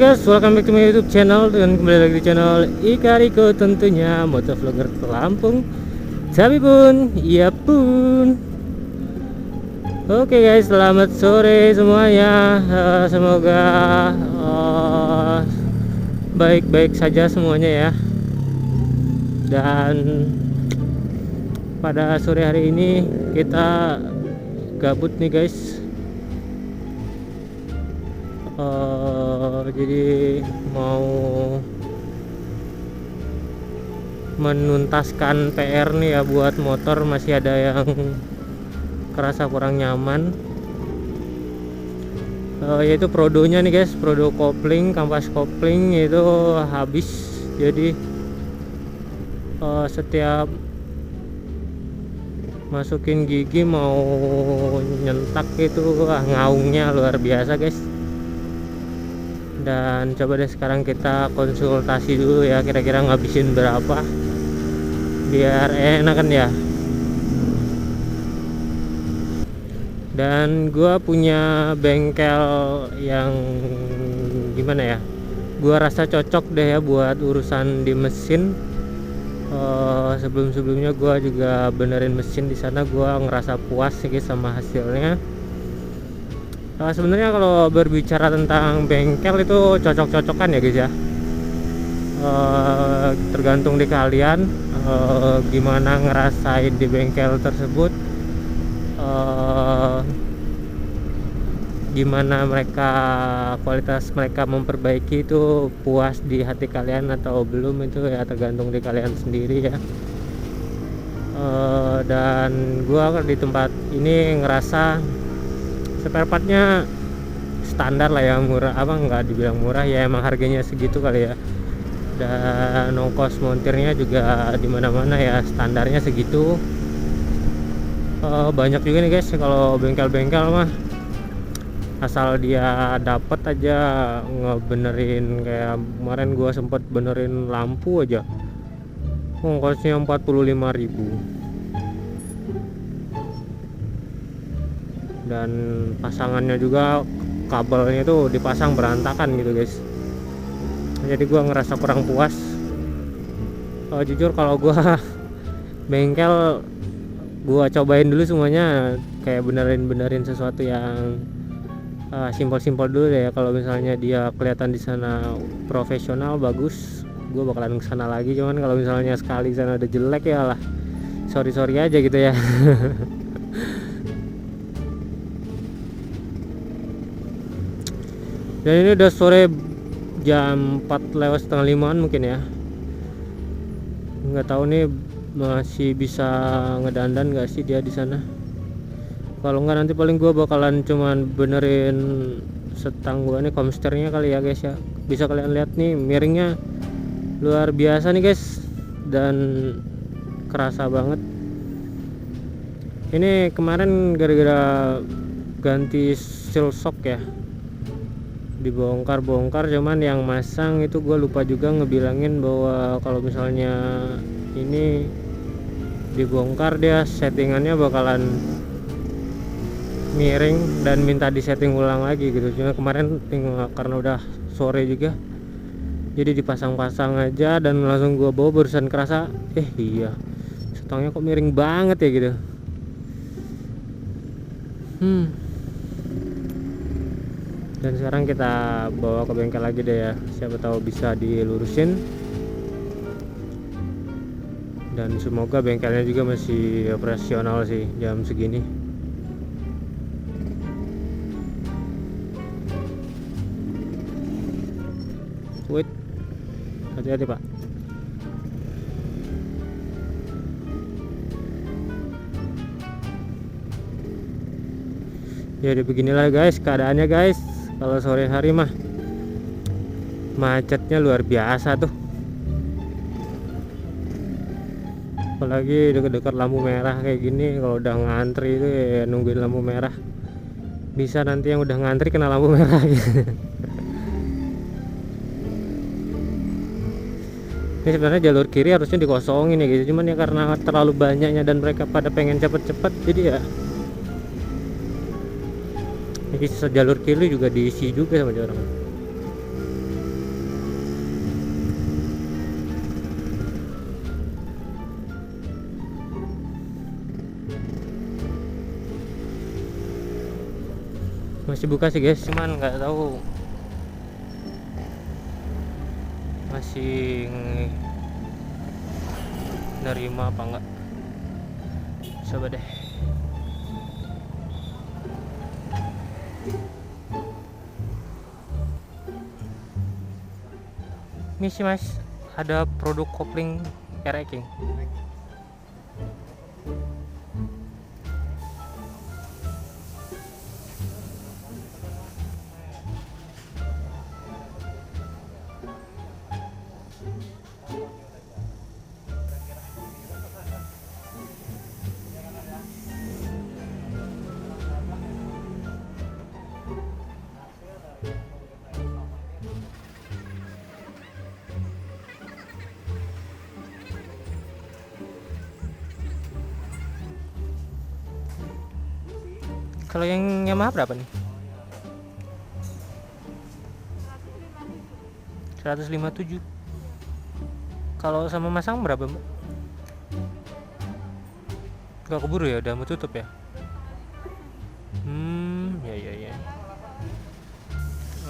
guys, welcome back to my YouTube channel. Dan kembali lagi di channel Ika Riko, tentunya motovlogger Lampung. Tapi pun, iya pun. Oke guys, selamat sore semuanya. Semoga baik-baik saja semuanya ya. Dan pada sore hari ini kita gabut nih guys. Jadi mau menuntaskan PR nih ya, buat motor masih ada yang kerasa kurang nyaman, yaitu prodonya nih guys, prodo kopling, kampas kopling itu habis. Jadi setiap masukin gigi mau nyentak itu ngaungnya luar biasa guys. Dan coba deh sekarang kita konsultasi dulu ya, kira-kira ngabisin berapa biar enak kan ya. Dan gua punya bengkel yang gimana ya, gua rasa cocok deh ya buat urusan di mesin. Sebelum-sebelumnya gua juga benerin mesin di sana, gua ngerasa puas sih sama hasilnya. Sebenarnya kalau berbicara tentang bengkel itu cocok-cocokan ya guys ya, tergantung di kalian gimana ngerasain di bengkel tersebut, gimana mereka, kualitas mereka memperbaiki itu puas di hati kalian atau belum, itu ya tergantung di kalian sendiri ya. Dan gua di tempat ini ngerasa spare partnya standar lah ya, murah, apa nggak dibilang murah ya, emang harganya segitu kali ya. Dan ongkos montirnya juga dimana-mana ya standarnya segitu. Banyak juga nih guys kalau bengkel-bengkel mah asal dia dapat aja ngebenerin. Kayak kemarin gua sempet benerin lampu aja ongkosnya 45.000. Dan pasangannya juga, kabelnya tuh dipasang berantakan gitu guys. Jadi gua ngerasa kurang puas. Jujur kalau gua bengkel, gua cobain dulu semuanya, kayak benerin sesuatu yang simpel-simpel dulu deh ya. Kalau misalnya dia kelihatan di sana profesional bagus, gua bakalan kesana lagi. Cuman kalau misalnya sekali sana ada jelek ya lah, sorry aja gitu ya. Dan ini udah sore, jam 4:05 mungkin ya. Nggak tahu nih masih bisa ngedandan nggak sih dia di sana. Kalau nggak nanti paling gua bakalan cuman benerin setang gua nih, komsternya kali ya guys ya. Bisa kalian lihat nih miringnya luar biasa nih guys, dan kerasa banget. Ini kemarin gara-gara ganti seal shock ya, dibongkar, cuman yang masang itu gue lupa juga ngebilangin bahwa kalau misalnya ini dibongkar dia settingannya bakalan miring dan minta disetting ulang lagi gitu. Cuma kemarin karena udah sore juga, jadi dipasang-pasang aja dan langsung gue bawa, barusan kerasa iya setangnya kok miring banget ya gitu. Dan sekarang kita bawa ke bengkel lagi deh ya, siapa tahu bisa dilurusin. Dan semoga bengkelnya juga masih operasional sih jam segini. Wait, hati-hati pak. Jadi beginilah guys keadaannya guys. Kalau sore hari mah macetnya luar biasa tuh, apalagi dekat-dekat lampu merah kayak gini. Kalau udah ngantri itu ya nungguin lampu merah, bisa nanti yang udah ngantri kena lampu merah gitu. Ini sebenarnya jalur kiri harusnya dikosongin ya gitu, cuman ya karena terlalu banyaknya dan mereka pada pengen cepet-cepet, jadi ya jalur kiri juga diisi juga sama orang. Masih buka sih guys, cuman nggak tahu masih nerima apa enggak. Coba deh. Misi mas, ada produk kopling R-King. Kalau yang Yamaha berapa nih? 157. Kalau sama masang berapa mbak? Gak keburu ya, udah mau tutup ya? Ya.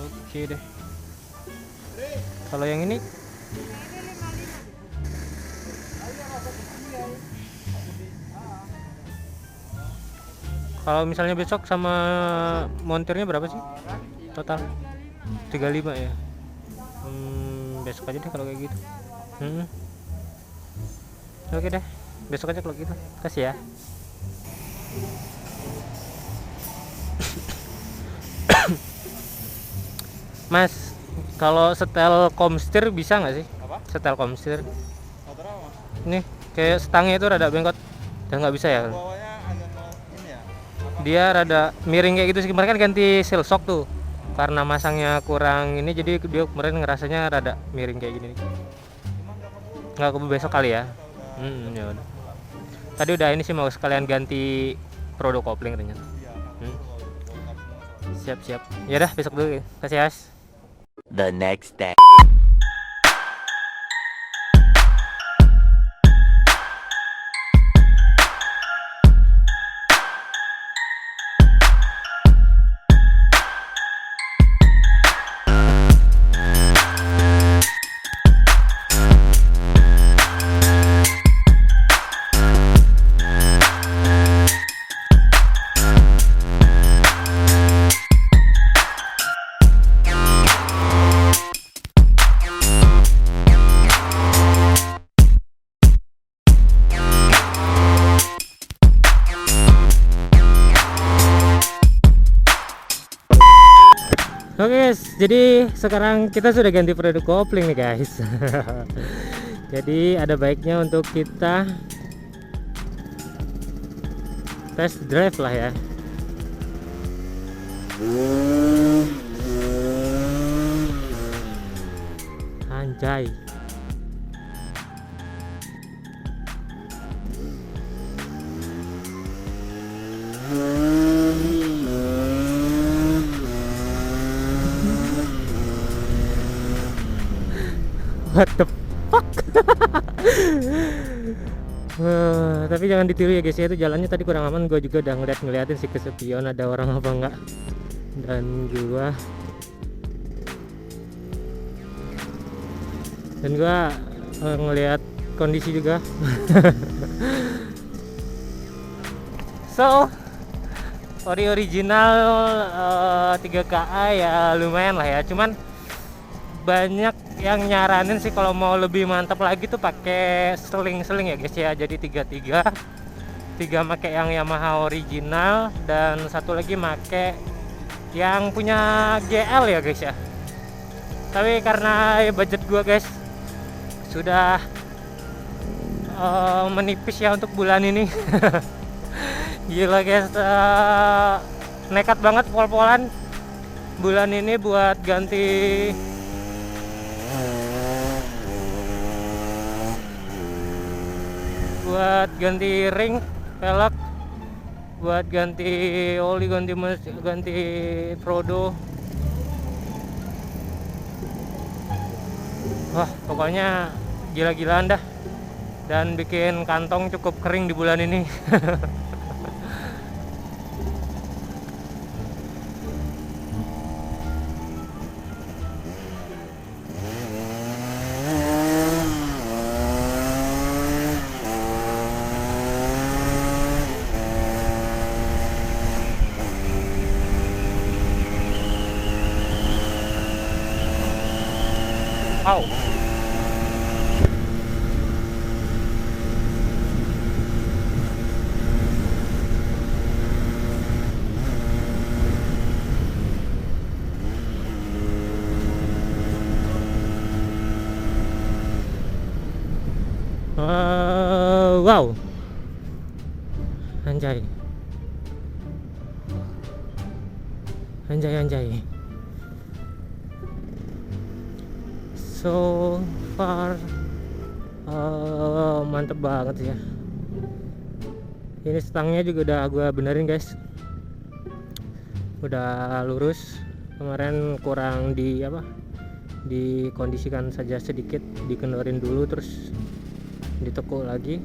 Oke deh. Kalau yang ini? Kalau misalnya besok sama montirnya berapa sih? Total? 35 ya? Besok aja deh kalau kayak gitu. Oke deh, besok aja kalau gitu. Kasih ya. Mas, kalau setel komstir bisa nggak sih? Apa? Setel komstir. Motor apa? Nih, kayak stangnya itu rada bengkot. Udah nggak bisa ya? Bawahnya ada ini ya? Apa? Dia rada miring kayak gitu sih. Kemarin kan ganti seal shock tuh. Karena masangnya kurang ini, jadi dia kemarin ngerasanya rada miring kayak gini. Cuma Nggak keburu besok kali ya? Ya udah. Tadi udah ini sih mau sekalian ganti produk kopling ternyata. Siap. Ya udah besok dulu. Kasih ya. The next day. Oke guys, jadi sekarang kita sudah ganti produk kopling nih guys. Jadi ada baiknya untuk kita test drive lah ya. Anjay. What the fuck? Tapi jangan ditiru ya guys ya, itu jalannya tadi kurang aman. Gue juga udah ngeliatin sih ke spion ada orang apa enggak, dan gua ngeliat kondisi juga. So original 3KA ya lumayan lah ya, cuman banyak yang nyaranin sih kalau mau lebih mantap lagi tuh pakai seling ya guys ya. Jadi 3 make yang Yamaha original dan satu lagi make yang punya GL ya guys ya. Tapi karena budget gua guys sudah menipis ya untuk bulan ini. Gila guys, nekat banget pol-polan bulan ini buat ganti ring, velg, buat ganti oli, ganti prodo. Wah pokoknya gila-gilaan dah, dan bikin kantong cukup kering di bulan ini. Anjay. So far mantep banget sih ya. Ini stangnya juga udah gue benerin guys, udah lurus. Kemarin kurang dikondisikan saja sedikit, dikendorin dulu terus ditekuk lagi.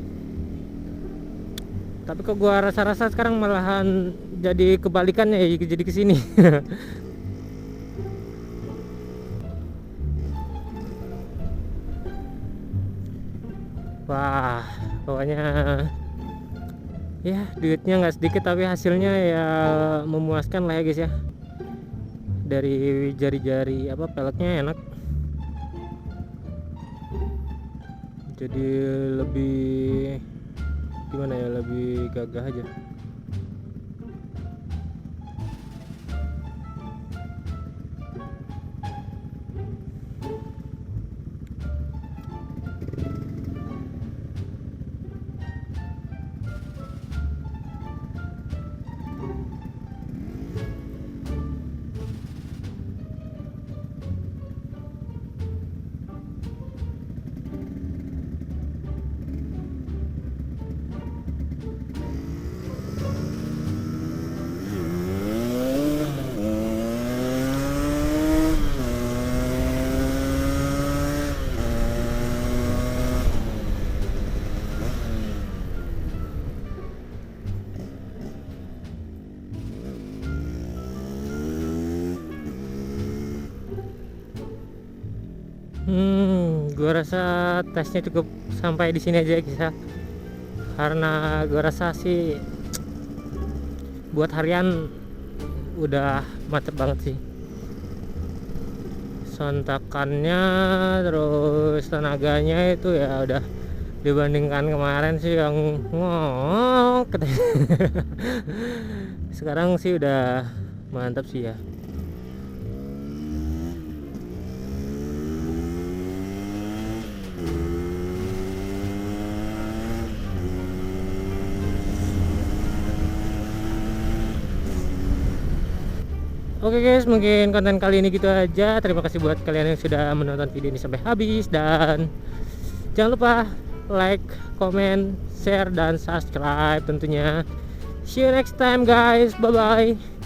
Tapi kok gua rasa-rasa sekarang malahan jadi kebalikannya ya, jadi kesini. Wah, pokoknya ya duitnya nggak sedikit tapi hasilnya ya memuaskan lah ya guys ya. Dari jari-jari peleknya enak, jadi lebih gimana ya, lebih gagah aja. Gua rasa tesnya cukup sampai di sini aja guys ya. Karena gua rasa sih buat harian udah mantep banget sih. Sontakannya terus tenaganya itu ya udah dibandingkan kemarin sih yang ngok. Sekarang sih udah mantap sih ya. Oke guys, mungkin konten kali ini gitu aja. Terima kasih buat kalian yang sudah menonton video ini sampai habis. Dan jangan lupa like, comment, share, dan subscribe tentunya. See you next time guys, bye bye.